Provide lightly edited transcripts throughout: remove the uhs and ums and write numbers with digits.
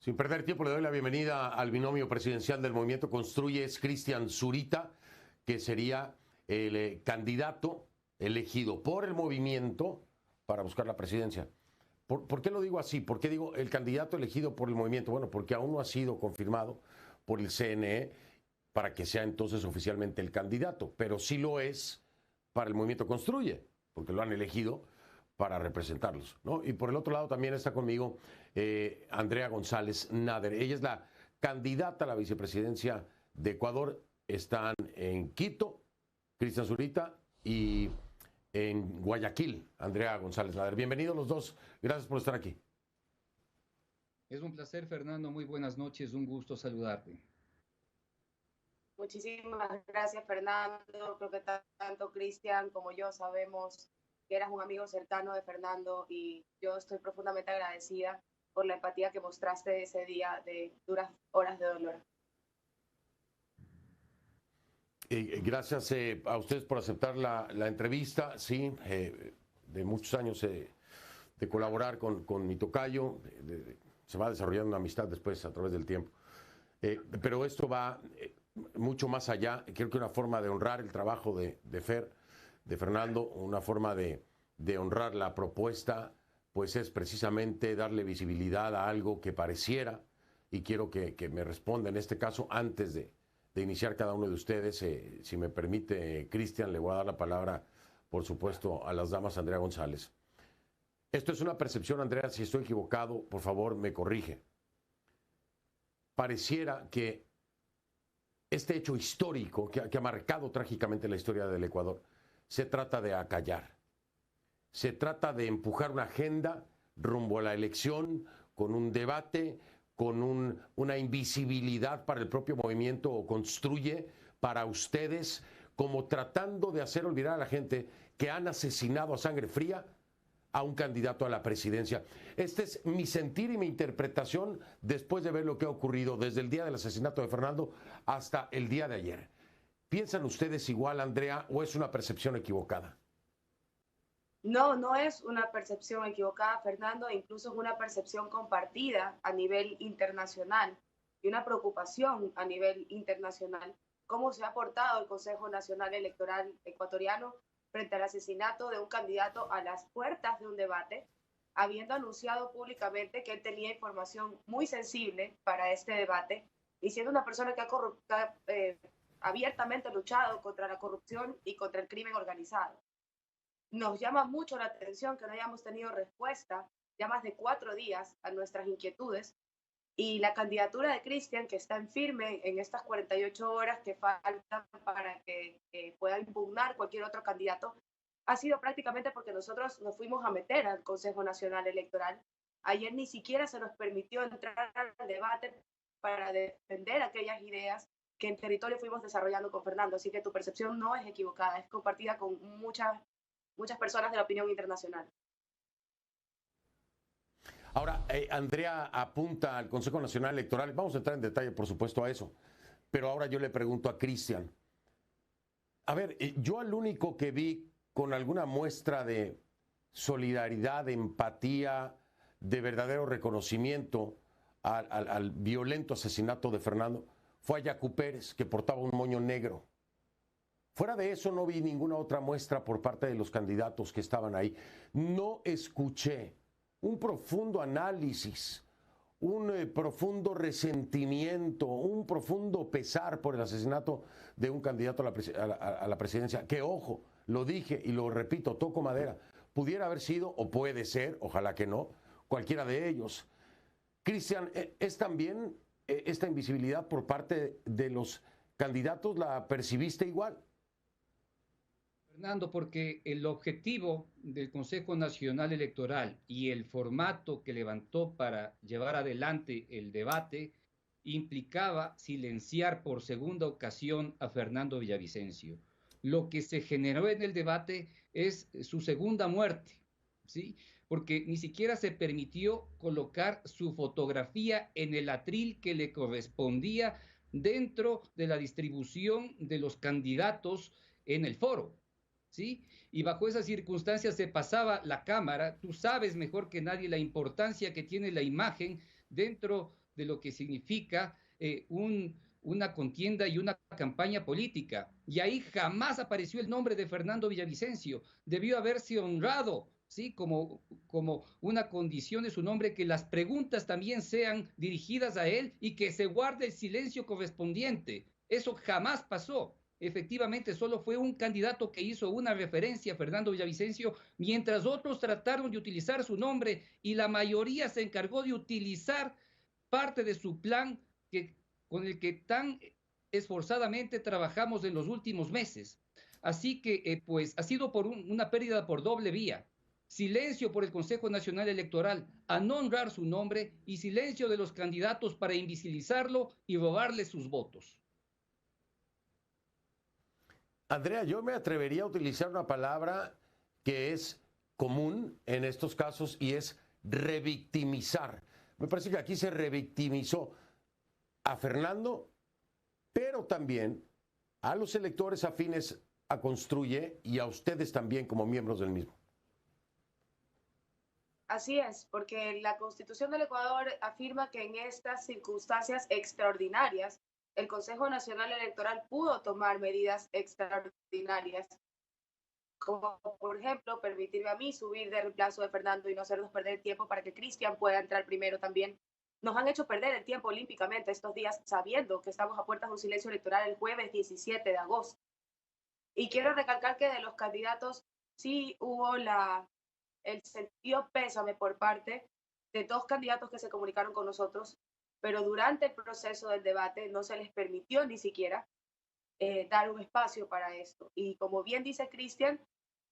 Sin perder tiempo, le doy la bienvenida al binomio presidencial del Movimiento Construye, es Cristian Zurita, que sería el candidato elegido por el movimiento para buscar la presidencia. ¿Por qué lo digo así? ¿Por qué digo el candidato elegido por el movimiento? Bueno, porque aún no ha sido confirmado por el CNE para que sea entonces oficialmente el candidato, pero sí lo es para el Movimiento Construye, porque lo han elegido para representarlos, ¿no? Y por el otro lado también está conmigo Andrea González Nader. Ella es la candidata a la vicepresidencia de Ecuador. Están en Quito, Cristian Zurita, y en Guayaquil, Andrea González Nader. Bienvenidos los dos. Gracias por estar aquí. Es un placer, Fernando. Muy buenas noches. Un gusto saludarte. Muchísimas gracias, Fernando. Creo que tanto Cristian como yo sabemos que eras un amigo cercano de Fernando y yo estoy profundamente agradecida por la empatía que mostraste ese día de duras horas de dolor. Gracias a ustedes por aceptar la entrevista, sí, de muchos años de colaborar con mi tocayo, se va desarrollando una amistad después a través del tiempo, pero esto va mucho más allá. Creo que una forma de honrar el trabajo de Fernando, una forma de honrar la propuesta, pues es precisamente darle visibilidad a algo que pareciera, y quiero que me responda en este caso antes de iniciar cada uno de ustedes. Si me permite, Cristian, le voy a dar la palabra, por supuesto, a las damas. Andrea González. Esto es una percepción, Andrea, si estoy equivocado, por favor, me corrige. Pareciera que este hecho histórico que ha marcado trágicamente la historia del Ecuador se trata de acallar. Se trata de empujar una agenda rumbo a la elección con un debate, con una invisibilidad para el propio movimiento Construye, para ustedes, como tratando de hacer olvidar a la gente que han asesinado a sangre fría a un candidato a la presidencia. Este es mi sentir y mi interpretación después de ver lo que ha ocurrido desde el día del asesinato de Fernando hasta el día de ayer. ¿Piensan ustedes igual, Andrea, o es una percepción equivocada? No, no es una percepción equivocada, Fernando, incluso es una percepción compartida a nivel internacional y una preocupación a nivel internacional. ¿Cómo se ha portado el Consejo Nacional Electoral ecuatoriano frente al asesinato de un candidato a las puertas de un debate, habiendo anunciado públicamente que él tenía información muy sensible para este debate y siendo una persona que ha abiertamente luchado contra la corrupción y contra el crimen organizado? Nos llama mucho la atención que no hayamos tenido respuesta ya más de 4 días a nuestras inquietudes, y la candidatura de Cristian, que está en firme en estas 48 horas que faltan para que pueda impugnar cualquier otro candidato, ha sido prácticamente porque nosotros nos fuimos a meter al Consejo Nacional Electoral. Ayer ni siquiera se nos permitió entrar al debate para defender aquellas ideas que en territorio fuimos desarrollando con Fernando. Así que tu percepción no es equivocada, es compartida con muchas personas de la opinión internacional. Ahora, Andrea apunta al Consejo Nacional Electoral. Vamos a entrar en detalle, por supuesto, a eso. Pero ahora yo le pregunto a Cristian. A ver, yo al único que vi con alguna muestra de solidaridad, de empatía, de verdadero reconocimiento al violento asesinato de Fernando fue a Yacu Pérez, que portaba un moño negro. Fuera de eso no vi ninguna otra muestra por parte de los candidatos que estaban ahí. No escuché un profundo análisis, un profundo resentimiento, un profundo pesar por el asesinato de un candidato a la presidencia, que, ojo, lo dije y lo repito, toco madera, pudiera haber sido, o puede ser, ojalá que no, cualquiera de ellos. Cristian, ¿es también esta invisibilidad por parte de los candidatos, la percibiste igual? Fernando, porque el objetivo del Consejo Nacional Electoral y el formato que levantó para llevar adelante el debate implicaba silenciar por segunda ocasión a Fernando Villavicencio. Lo que se generó en el debate es su segunda muerte, ¿sí? Porque ni siquiera se permitió colocar su fotografía en el atril que le correspondía dentro de la distribución de los candidatos en el foro, ¿sí? Y bajo esas circunstancias se pasaba la cámara. Tú sabes mejor que nadie la importancia que tiene la imagen dentro de lo que significa una contienda y una campaña política. Y ahí jamás apareció el nombre de Fernando Villavicencio. Debió haberse honrado, ¿sí? Como una condición de su nombre, que las preguntas también sean dirigidas a él y que se guarde el silencio correspondiente. Eso jamás pasó. Efectivamente, solo fue un candidato que hizo una referencia a Fernando Villavicencio, mientras otros trataron de utilizar su nombre y la mayoría se encargó de utilizar parte de su plan con el que tan esforzadamente trabajamos en los últimos meses. Así que, pues, ha sido una pérdida por doble vía. Silencio por el Consejo Nacional Electoral a no honrar su nombre y silencio de los candidatos para invisibilizarlo y robarle sus votos. Andrea, yo me atrevería a utilizar una palabra que es común en estos casos y es revictimizar. Me parece que aquí se revictimizó a Fernando, pero también a los electores afines a Construye y a ustedes también como miembros del mismo. Así es, porque la Constitución del Ecuador afirma que en estas circunstancias extraordinarias, el Consejo Nacional Electoral pudo tomar medidas extraordinarias, como por ejemplo permitirme a mí subir de reemplazo de Fernando y no hacernos perder tiempo para que Cristian pueda entrar primero también. Nos han hecho perder el tiempo olímpicamente estos días sabiendo que estamos a puertas de un silencio electoral el jueves 17 de agosto. Y quiero recalcar que de los candidatos sí hubo el sentido pésame por parte de dos candidatos que se comunicaron con nosotros, pero durante el proceso del debate no se les permitió ni siquiera dar un espacio para esto. Y como bien dice Cristian,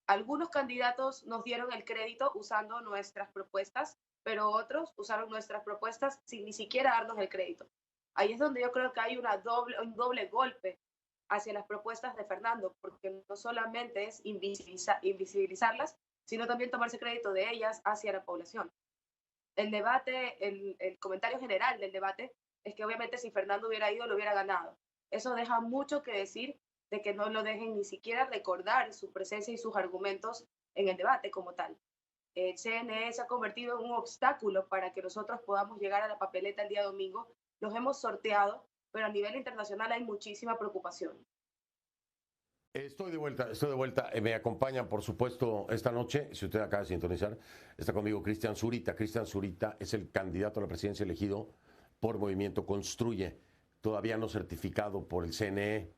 algunos candidatos nos dieron el crédito usando nuestras propuestas, pero otros usaron nuestras propuestas sin ni siquiera darnos el crédito. Ahí es donde yo creo que hay un doble golpe hacia las propuestas de Fernando, porque no solamente es invisibilizarlas, sino también tomarse crédito de ellas hacia la población. El debate, el comentario general del debate es que obviamente si Fernando hubiera ido, lo hubiera ganado. Eso deja mucho que decir de que no lo dejen ni siquiera recordar su presencia y sus argumentos en el debate como tal. El CNE se ha convertido en un obstáculo para que nosotros podamos llegar a la papeleta el día domingo. Los hemos sorteado, pero a nivel internacional hay muchísima preocupación. Estoy de vuelta. Me acompañan, por supuesto, esta noche, si usted acaba de sintonizar, está conmigo Cristian Zurita. Cristian Zurita es el candidato a la presidencia elegido por Movimiento Construye, todavía no certificado por el CNE,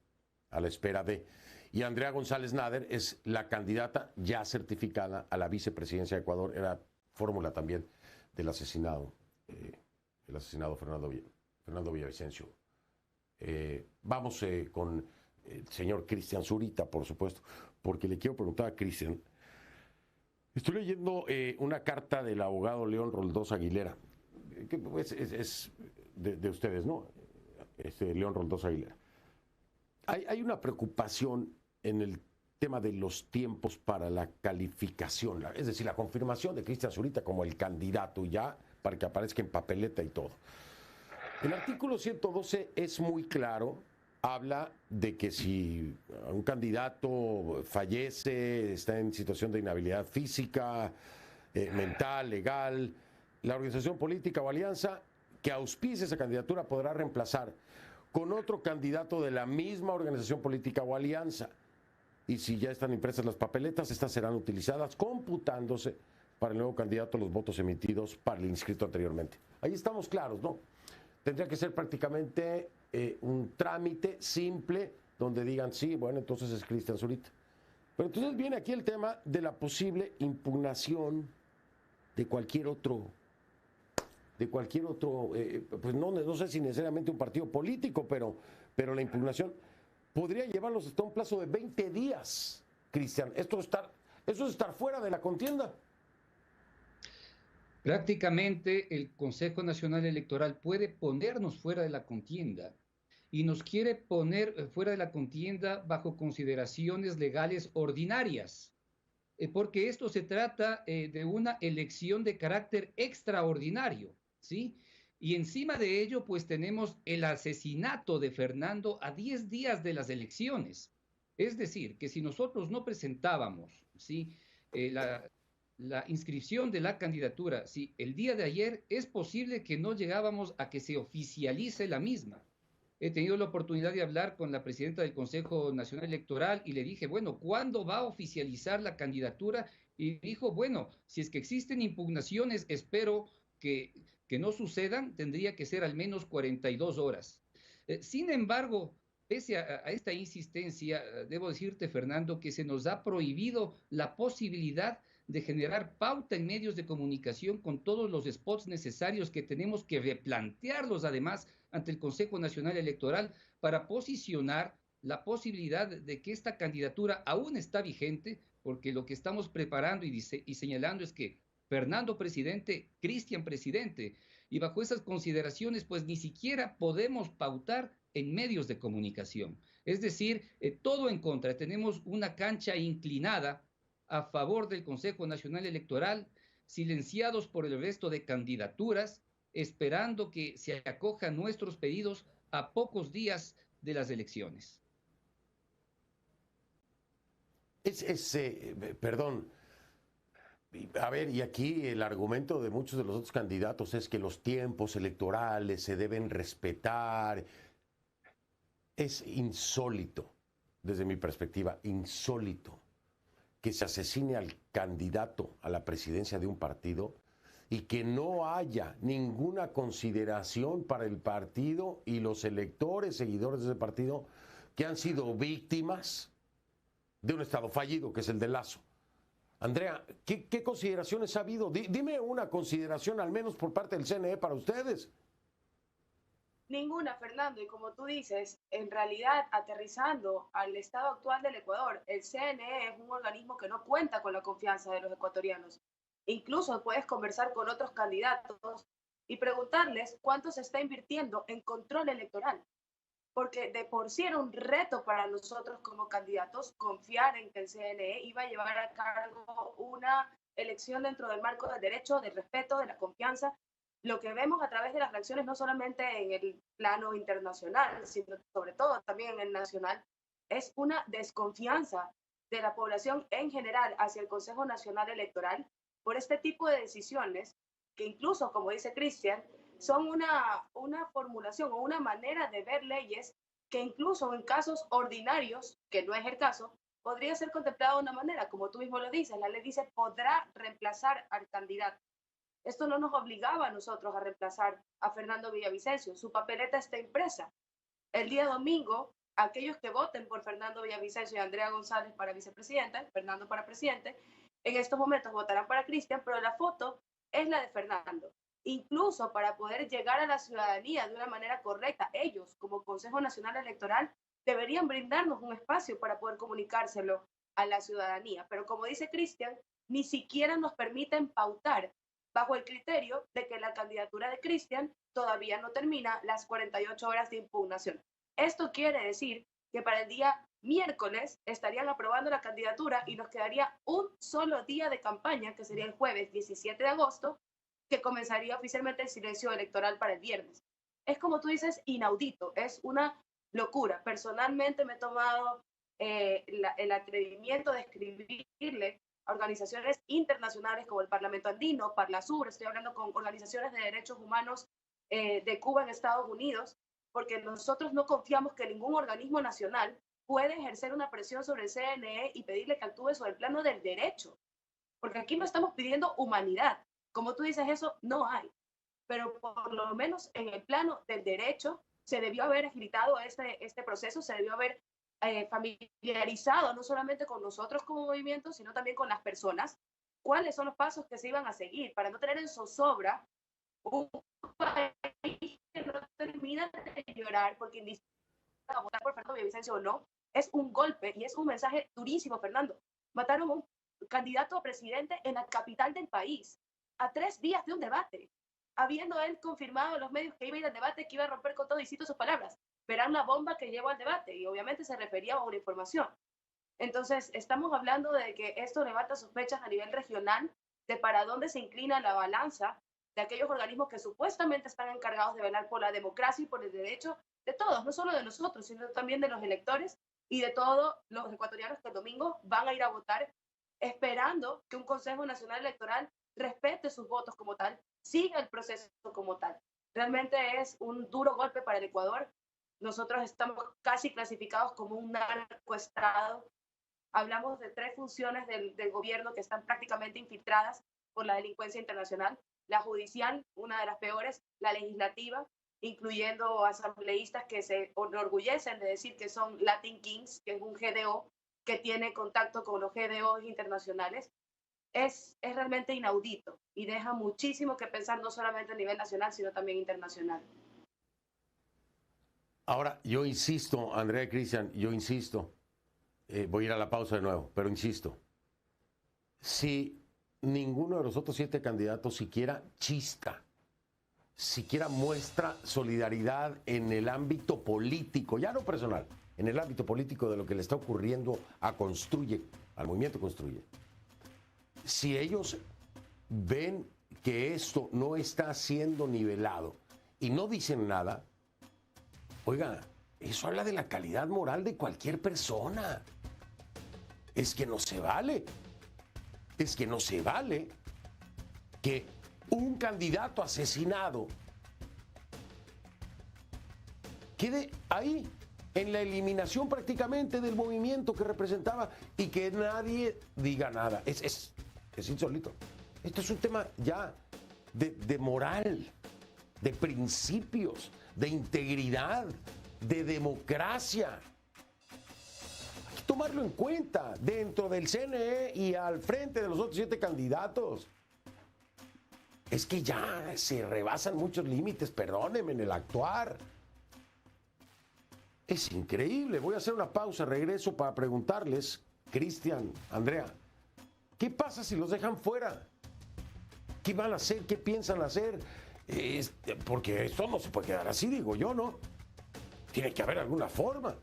a la espera de. Y Andrea González Nader es la candidata ya certificada a la vicepresidencia de Ecuador, era fórmula también del asesinado, Fernando Villavicencio. Vamos con el señor Cristian Zurita, por supuesto, porque le quiero preguntar a Cristian. Estoy leyendo una carta del abogado León Roldós Aguilera, que es de ustedes, ¿no? León Roldós Aguilera. Hay una preocupación en el tema de los tiempos para la calificación, es decir, la confirmación de Cristian Zurita como el candidato ya para que aparezca en papeleta y todo. El artículo 112 es muy claro, habla de que si un candidato fallece, está en situación de inhabilidad física, mental, legal, la organización política o alianza que auspice esa candidatura podrá reemplazar con otro candidato de la misma organización política o alianza. Y si ya están impresas las papeletas, estas serán utilizadas computándose para el nuevo candidato los votos emitidos para el inscrito anteriormente. Ahí estamos claros, ¿no? Tendría que ser prácticamente un trámite simple donde digan, sí, bueno, entonces es Cristian Zurita. Pero entonces viene aquí el tema de la posible impugnación de cualquier otro, pues no sé si necesariamente un partido político, pero la impugnación podría llevarlos hasta un plazo de 20 días, Cristian. Eso es estar fuera de la contienda. Prácticamente el Consejo Nacional Electoral puede ponernos fuera de la contienda y nos quiere poner fuera de la contienda bajo consideraciones legales ordinarias, porque esto se trata de una elección de carácter extraordinario, ¿sí? Y encima de ello, pues tenemos el asesinato de Fernando a 10 días de las elecciones. Es decir, que si nosotros no presentábamos, ¿sí? la inscripción de la candidatura, si el día de ayer es posible que no llegábamos a que se oficialice la misma. He tenido la oportunidad de hablar con la presidenta del Consejo Nacional Electoral y le dije, bueno, ¿cuándo va a oficializar la candidatura? Y dijo, bueno, si es que existen impugnaciones, espero que no sucedan, tendría que ser al menos 42 horas. Sin embargo, pese a esta insistencia, debo decirte, Fernando, que se nos ha prohibido la posibilidad de generar pauta en medios de comunicación con todos los spots necesarios que tenemos que replantearlos además ante el Consejo Nacional Electoral para posicionar la posibilidad de que esta candidatura aún está vigente, porque lo que estamos preparando y señalando es que Fernando presidente, Cristian presidente, y bajo esas consideraciones pues ni siquiera podemos pautar en medios de comunicación. Es decir, todo en contra. Tenemos una cancha inclinada a favor del Consejo Nacional Electoral, silenciados por el resto de candidaturas, esperando que se acojan nuestros pedidos a pocos días de las elecciones. Perdón, a ver, y aquí el argumento de muchos de los otros candidatos es que los tiempos electorales se deben respetar. Es insólito, desde mi perspectiva, insólito que se asesine al candidato a la presidencia de un partido y que no haya ninguna consideración para el partido y los electores, seguidores de ese partido, que han sido víctimas de un Estado fallido, que es el de Lazo. Andrea, ¿qué consideraciones ha habido? Dime una consideración, al menos por parte del CNE, para ustedes. Ninguna, Fernando, y como tú dices, en realidad, aterrizando al estado actual del Ecuador, el CNE es un organismo que no cuenta con la confianza de los ecuatorianos. Incluso puedes conversar con otros candidatos y preguntarles cuánto se está invirtiendo en control electoral, porque de por sí era un reto para nosotros como candidatos confiar en que el CNE iba a llevar a cargo una elección dentro del marco del derecho, del respeto, de la confianza. Lo que vemos a través de las reacciones, no solamente en el plano internacional, sino sobre todo también en el nacional, es una desconfianza de la población en general hacia el Consejo Nacional Electoral por este tipo de decisiones que incluso, como dice Cristian, son una formulación o una manera de ver leyes que incluso en casos ordinarios, que no es el caso, podría ser contemplado de una manera, como tú mismo lo dices, la ley dice podrá reemplazar al candidato. Esto no nos obligaba a nosotros a reemplazar a Fernando Villavicencio, su papeleta está impresa. El día domingo, aquellos que voten por Fernando Villavicencio y Andrea González para vicepresidenta, Fernando para presidente, en estos momentos votarán para Cristian, pero la foto es la de Fernando. Incluso para poder llegar a la ciudadanía de una manera correcta, ellos, como Consejo Nacional Electoral, deberían brindarnos un espacio para poder comunicárselo a la ciudadanía. Pero como dice Cristian, ni siquiera nos permiten pautar bajo el criterio de que la candidatura de Cristian todavía no termina las 48 horas de impugnación. Esto quiere decir que para el día miércoles estarían aprobando la candidatura y nos quedaría un solo día de campaña, que sería el jueves 17 de agosto, que comenzaría oficialmente el silencio electoral para el viernes. Es como tú dices, inaudito, es una locura. Personalmente me he tomado el atrevimiento de escribirle a organizaciones internacionales como el Parlamento Andino, Parlasur, estoy hablando con organizaciones de derechos humanos de Cuba en Estados Unidos, porque nosotros no confiamos que ningún organismo nacional puede ejercer una presión sobre el CNE y pedirle que actúe sobre el plano del derecho, porque aquí no estamos pidiendo humanidad. Como tú dices, eso no hay, pero por lo menos en el plano del derecho se debió haber agilitado este proceso, se debió haber familiarizado no solamente con nosotros como movimiento, sino también con las personas, cuáles son los pasos que se iban a seguir para no tener en zozobra un país que no termina de llorar porque indistinto a votar por Fernando Villavicencio o no, es un golpe y es un mensaje durísimo, Fernando. Mataron a un candidato a presidente en la capital del país, a 3 días de un debate, habiendo él confirmado en los medios que iba a ir al debate, que iba a romper con todo, y cito sus palabras, verán la bomba que llevó al debate, y obviamente se refería a una información. Entonces, estamos hablando de que esto levanta sospechas a nivel regional de para dónde se inclina la balanza de aquellos organismos que supuestamente están encargados de velar por la democracia y por el derecho de todos, no solo de nosotros, sino también de los electores y de todos los ecuatorianos que el domingo van a ir a votar esperando que un Consejo Nacional Electoral respete sus votos como tal, siga el proceso como tal. Realmente es un duro golpe para el Ecuador. Nosotros estamos casi clasificados como un narcoestado. Hablamos de 3 funciones del gobierno que están prácticamente infiltradas por la delincuencia internacional. La judicial, una de las peores, la legislativa, incluyendo asambleístas que se enorgullecen de decir que son Latin Kings, que es un GDO que tiene contacto con los GDOs internacionales. Es realmente inaudito y deja muchísimo que pensar, no solamente a nivel nacional, sino también internacional. Ahora, yo insisto, Andrea y Cristian, yo insisto, voy a ir a la pausa de nuevo, pero insisto, si ninguno de los otros 7 candidatos siquiera chista, siquiera muestra solidaridad en el ámbito político, ya no personal, en el ámbito político de lo que le está ocurriendo a Construye, al movimiento Construye. Si ellos ven que esto no está siendo nivelado y no dicen nada, oiga, eso habla de la calidad moral de cualquier persona. Es que no se vale. Es que no se vale que un candidato asesinado quede ahí, en la eliminación prácticamente del movimiento que representaba y que nadie diga nada. Es insólito. Esto es un tema ya de moral, de principios, de integridad, de democracia. Hay que tomarlo en cuenta dentro del CNE y al frente de los otros 7 candidatos. Es que ya se rebasan muchos límites, perdónenme, en el actuar. Es increíble. Voy a hacer una pausa, regreso para preguntarles, Cristian, Andrea, ¿qué pasa si los dejan fuera? ¿Qué van a hacer? ¿Qué piensan hacer? Porque esto no se puede quedar así, digo yo, ¿no? Tiene que haber alguna forma.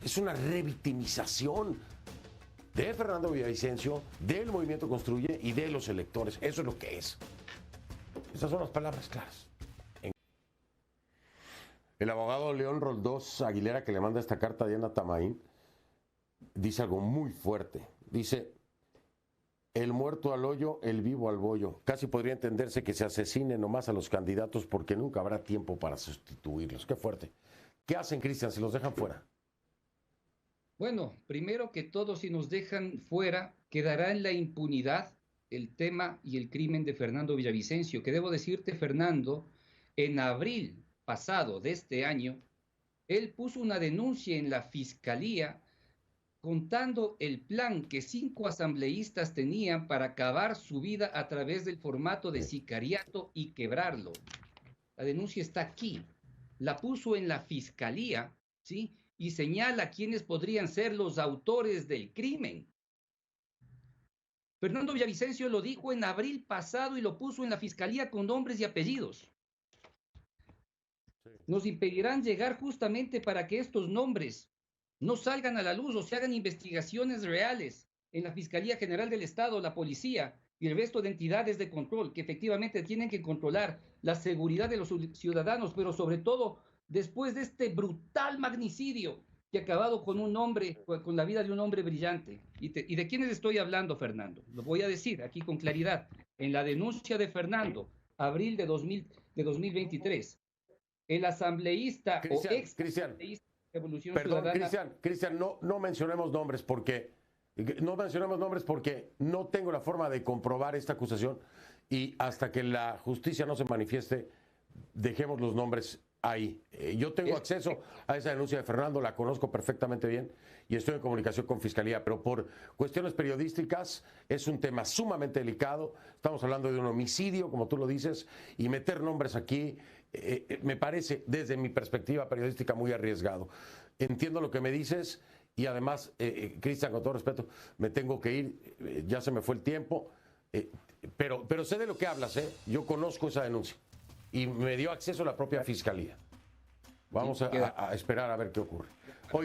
Es una revictimización de Fernando Villavicencio, del movimiento Construye y de los electores. Eso es lo que es. Esas son las palabras claras. El abogado León Roldós Aguilera, que le manda esta carta a Diana Tamaín, dice algo muy fuerte. Dice: el muerto al hoyo, el vivo al bollo. Casi podría entenderse que se asesine nomás a los candidatos porque nunca habrá tiempo para sustituirlos. Qué fuerte. ¿Qué hacen, Cristian, si los dejan fuera? Bueno, primero que todo, si nos dejan fuera, quedará en la impunidad el tema y el crimen de Fernando Villavicencio, que debo decirte, Fernando, en abril pasado de este año, él puso una denuncia en la fiscalía contando el plan que 5 asambleístas tenían para acabar su vida a través del formato de sicariato y quebrarlo. La denuncia está aquí. La puso en la fiscalía, ¿sí? Y señala quiénes podrían ser los autores del crimen. Fernando Villavicencio lo dijo en abril pasado y lo puso en la fiscalía con nombres y apellidos. Nos impedirán llegar justamente para que estos nombres no salgan a la luz o se hagan investigaciones reales en la Fiscalía General del Estado, la policía y el resto de entidades de control que efectivamente tienen que controlar la seguridad de los ciudadanos, pero sobre todo después de este brutal magnicidio que ha acabado con un hombre, con la vida de un hombre brillante. ¿Y de quiénes estoy hablando, Fernando? Lo voy a decir aquí con claridad. En la denuncia de Fernando, abril de 2023, el asambleísta o ex asambleísta de Revolución Ciudadana. Cristian, no mencionemos nombres porque no tengo la forma de comprobar esta acusación y hasta que la justicia no se manifieste, dejemos los nombres ahí. Yo tengo acceso a esa denuncia de Fernando, la conozco perfectamente bien y estoy en comunicación con Fiscalía, pero por cuestiones periodísticas es un tema sumamente delicado. Estamos hablando de un homicidio, como tú lo dices, y meter nombres aquí me parece, desde mi perspectiva periodística, muy arriesgado. Entiendo lo que me dices y además, Cristian, con todo respeto, me tengo que ir, ya se me fue el tiempo, pero sé de lo que hablas, yo conozco esa denuncia y me dio acceso a la propia Fiscalía. Vamos a esperar a ver qué ocurre. Hoy